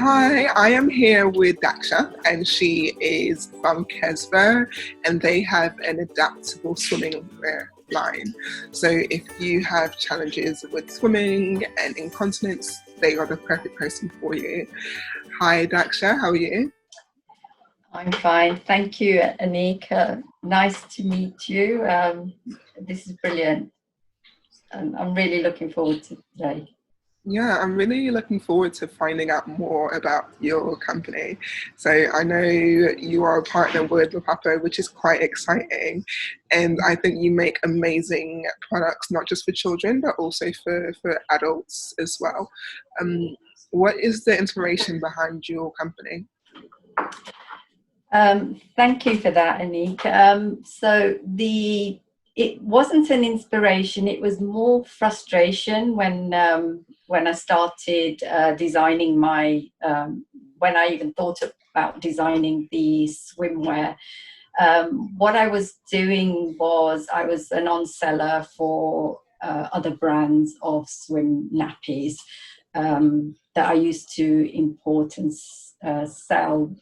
Hi, I am here with Daksha, and she is from Kes-Vir, and they have an adaptable swimming wear line. So if you have challenges with swimming and incontinence, they are the perfect person for you. Hi, Daksha, how are you? I'm fine. Thank you, Anika. Nice to meet you. This is brilliant. And I'm really looking forward to today. Yeah, I'm really looking forward to finding out more about your company. So I know you are a partner with Papa, which is quite exciting. And I think you make amazing products, not just for children, but also for adults as well. Um, what is the inspiration behind your company? Thank you for that, Anika. It wasn't an inspiration; it was more frustration when I started designing when I even thought about designing the swimwear. What I was doing was I was a non-seller for other brands of swim nappies that I used to import and sell.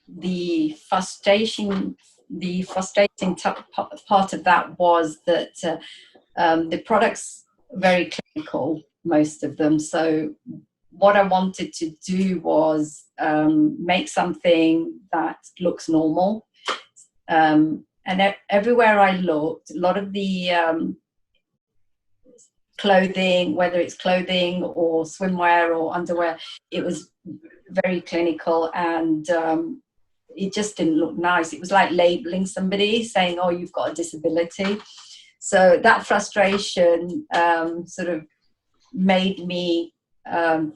The frustrating part of that was that the products are very clinical, most of them. So what I wanted to do was make something that looks normal. And everywhere I looked, a lot of the clothing, whether it's clothing or swimwear or underwear, it was very clinical, and it just didn't look nice. It was like labeling somebody, saying, oh, you've got a disability. So that frustration sort of made me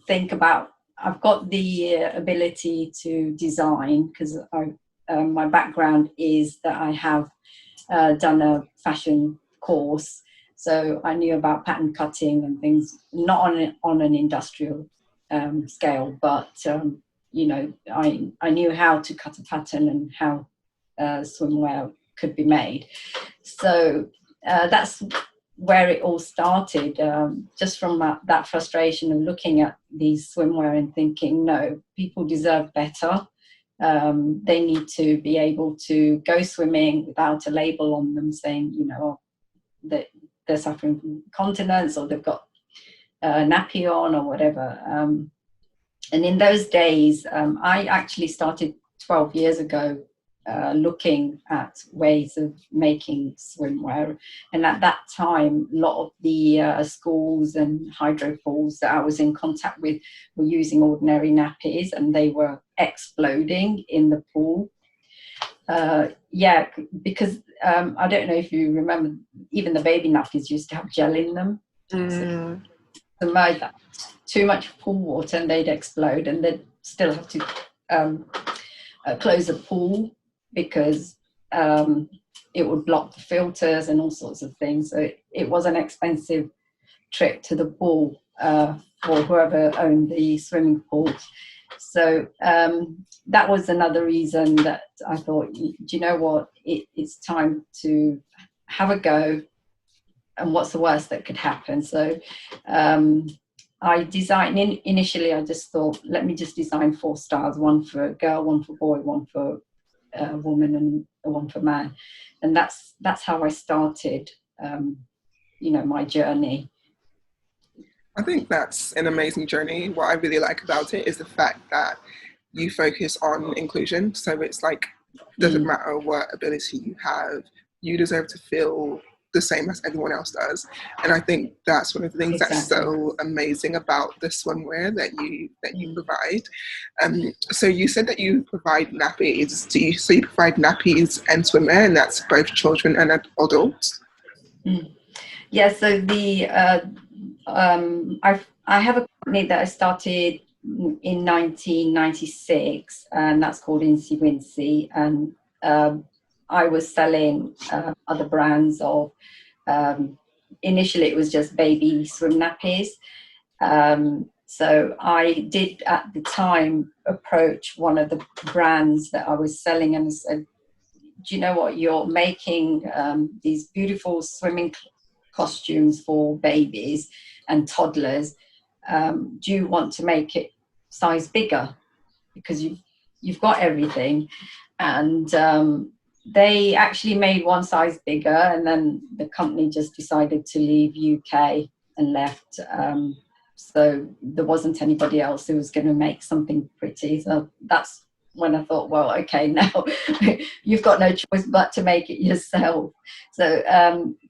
think about, I've got the ability to design, because my background is that I have done a fashion course. So I knew about pattern cutting and things, not on an industrial scale, but I knew how to cut a pattern and how swimwear could be made. So that's where it all started, just from that frustration of looking at these swimwear and thinking, no, people deserve better. They need to be able to go swimming without a label on them saying, that they're suffering from incontinence, or they've got nappy on, or whatever. And in those days, I actually started 12 years ago looking at ways of making swimwear. And at that time, a lot of the schools and hydro pools that I was in contact with were using ordinary nappies, and they were exploding in the pool. Because I don't know if you remember, even the baby nappies used to have gel in them. So submerge that too much pool water and they'd explode, and they'd still have to close the pool because it would block the filters and all sorts of things. So it was an expensive trip to the pool for whoever owned the swimming pool. So that was another reason that I thought, do you know what, it's time to have a go, and what's the worst that could happen. So I designed, initially I just thought, let me just design 4 styles, one for a girl, one for a boy, one for a woman, and one for man. And that's how I started, my journey. I think that's an amazing journey. What I really like about it is the fact that you focus on inclusion. So it's like, doesn't matter what ability you have, you deserve to feel the same as everyone else does. And I think that's one of the things that's so amazing about the swimwear that you provide. So you said that you provide nappies. So you provide nappies and swimwear, and that's both children and adults? Yeah, so I have a company that I started in 1996, and that's called Incy Wincy, and I was selling other brands of, initially it was just baby swim nappies. So I did at the time approach one of the brands that I was selling and said, do you know what, you're making these beautiful swimming costumes for babies and toddlers. Do you want to make it size bigger? because you've got everything. And they actually made one size bigger, and then the company just decided to leave UK and left. So there wasn't anybody else who was going to make something pretty. So that's when I thought, well, okay, now you've got no choice but to make it yourself. So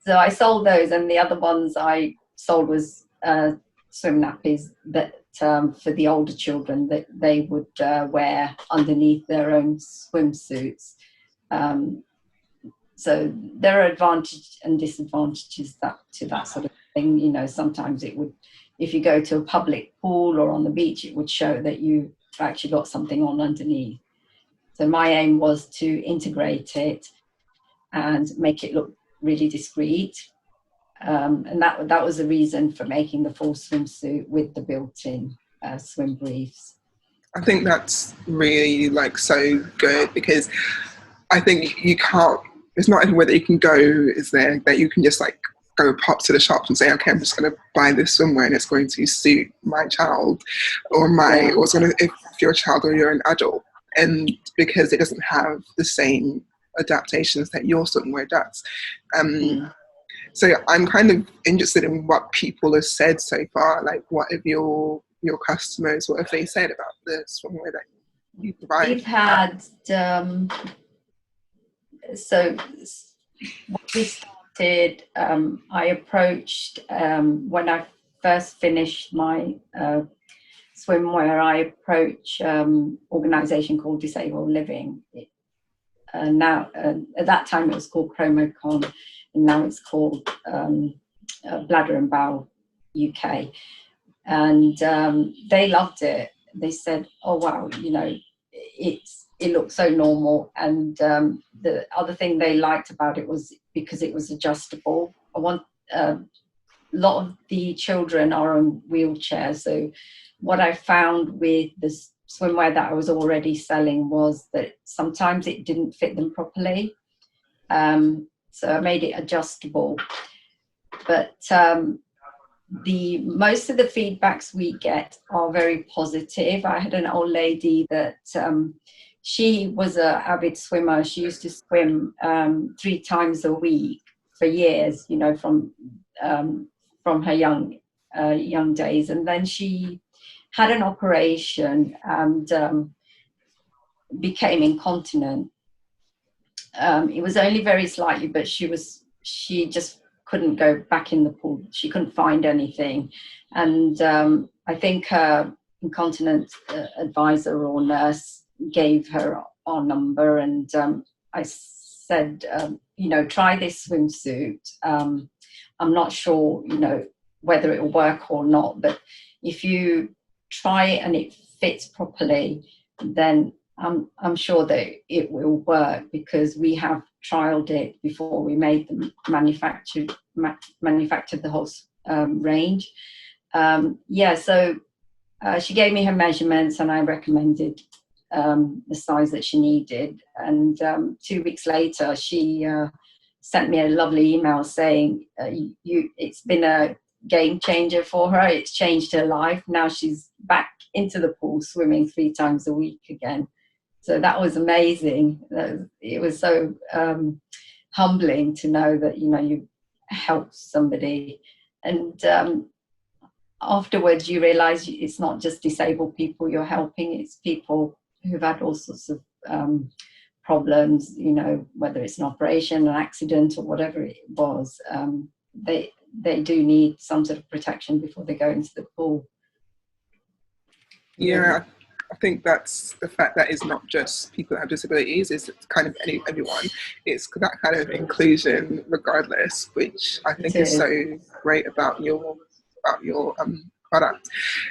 so I sold those, and the other ones I sold was swim nappies that for the older children that they would wear underneath their own swimsuits. So there are advantages and disadvantages to that sort of thing. You know, sometimes it would, if you go to a public pool or on the beach, it would show that you've actually got something on underneath. So my aim was to integrate it and make it look really discreet. And that was the reason for making the full swimsuit with the built-in swim briefs. I think that's really like so good, because I think you can't, there's not anywhere that you can go, is there, that you can just like go pop to the shops and say, okay, I'm just going to buy this swimwear and it's going to suit my child or or it's going to, if you're a child or you're an adult. And because it doesn't have the same adaptations that your swimwear does. So I'm kind of interested in what people have said so far. Like, what have your customers, what have they said about the swimwear that you provide? We've had, so when we started, I approached, when I first finished my swimwear, I approached organisation called Disabled Living. Now, at that time it was called Promocon, and now it's called Bladder and Bowel UK. And they loved it. They said, oh wow, you know, it looked so normal. And the other thing they liked about it was because it was adjustable. A lot of the children are on wheelchairs, so what I found with the swimwear that I was already selling was that sometimes it didn't fit them properly. So I made it adjustable. But most of the feedbacks we get are very positive. I had an old lady that she was an avid swimmer. She used to swim 3 times a week for years, you know, from her young days. And then she had an operation and became incontinent. It was only very slightly, but she just couldn't go back in the pool. She couldn't find anything. And I think her incontinence advisor or nurse gave her our number, and I said, you know, try this swimsuit. I'm not sure, you know, whether it will work or not, but if you try it and it fits properly, then I'm sure that it will work, because we have trialed it before we made them, manufactured the whole range. So she gave me her measurements and I recommended the size that she needed. And 2 weeks later, she sent me a lovely email saying, it's been a game changer for her. It's changed her life. Now she's back into the pool swimming 3 times a week again. So that was amazing. It was so humbling to know that, you know, you helped somebody. And afterwards you realize it's not just disabled people you're helping, it's people who've had all sorts of problems, you know, whether it's an operation, an accident, or whatever it was. They do need some sort of protection before they go into the pool. Yeah, I think that's the fact that it's not just people that have disabilities, it's kind of everyone. It's that kind of inclusion regardless, which I think is so great about your product.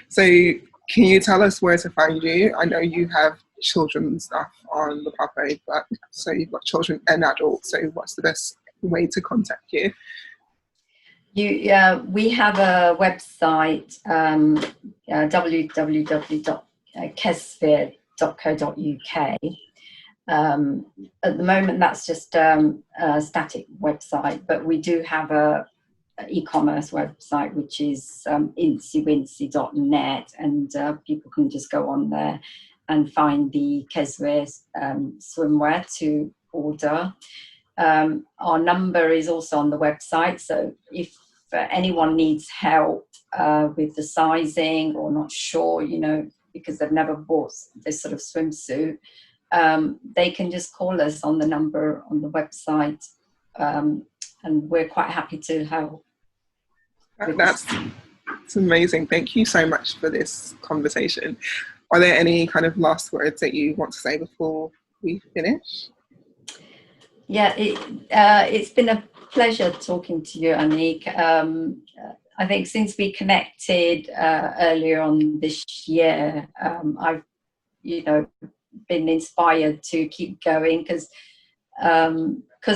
So can you tell us where to find you? I know you have children's stuff on the pathway, but so you've got children and adults, so what's the best way to contact you? We have a website, www.Kes-Vir.co.uk. At the moment, that's just a static website, but we do have a e-commerce website, which is insywincy.net, and people can just go on there and find the Kes-Vir swimwear to order. Our number is also on the website, so if anyone needs help with the sizing or not sure, you know, because they've never bought this sort of swimsuit, they can just call us on the number on the website, and we're quite happy to help. That's amazing. Thank you so much for this conversation. Are there any kind of last words that you want to say before we finish? Yeah, it's been a pleasure talking to you, Anik. I think since we connected earlier on this year, I've, you know, been inspired to keep going because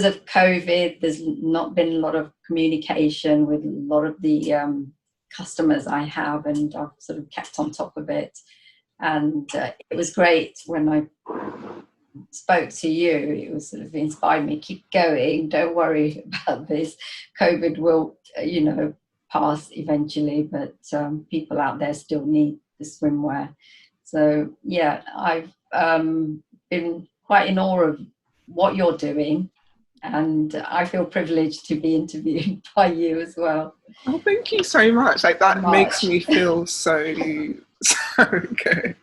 of COVID, there's not been a lot of communication with a lot of the customers I have, and I've sort of kept on top of it. And it was great when I spoke to you. It was sort of inspired me, keep going, don't worry about this. COVID will, you know, pass eventually, but people out there still need the swimwear. So yeah, I've been quite in awe of what you're doing, and I feel privileged to be interviewed by you as well. Oh, thank you so much. Like that makes me feel so good.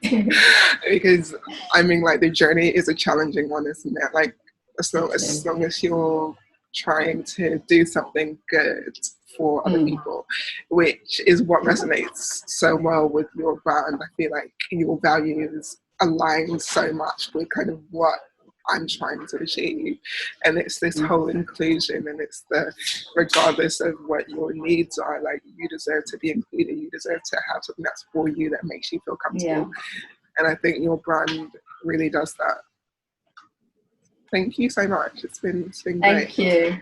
Because I mean, like, the journey is a challenging one, isn't it? Like, as long as you're trying to do something good for other people, which is what resonates so well with your brand. I feel like your values align so much with kind of what I'm trying to achieve, and it's this whole inclusion, and it's the, regardless of what your needs are, like, you deserve to be included, you deserve to have something that's for you, that makes you feel comfortable. And I think your brand really does that. Thank you so much. It's been great. Thank you.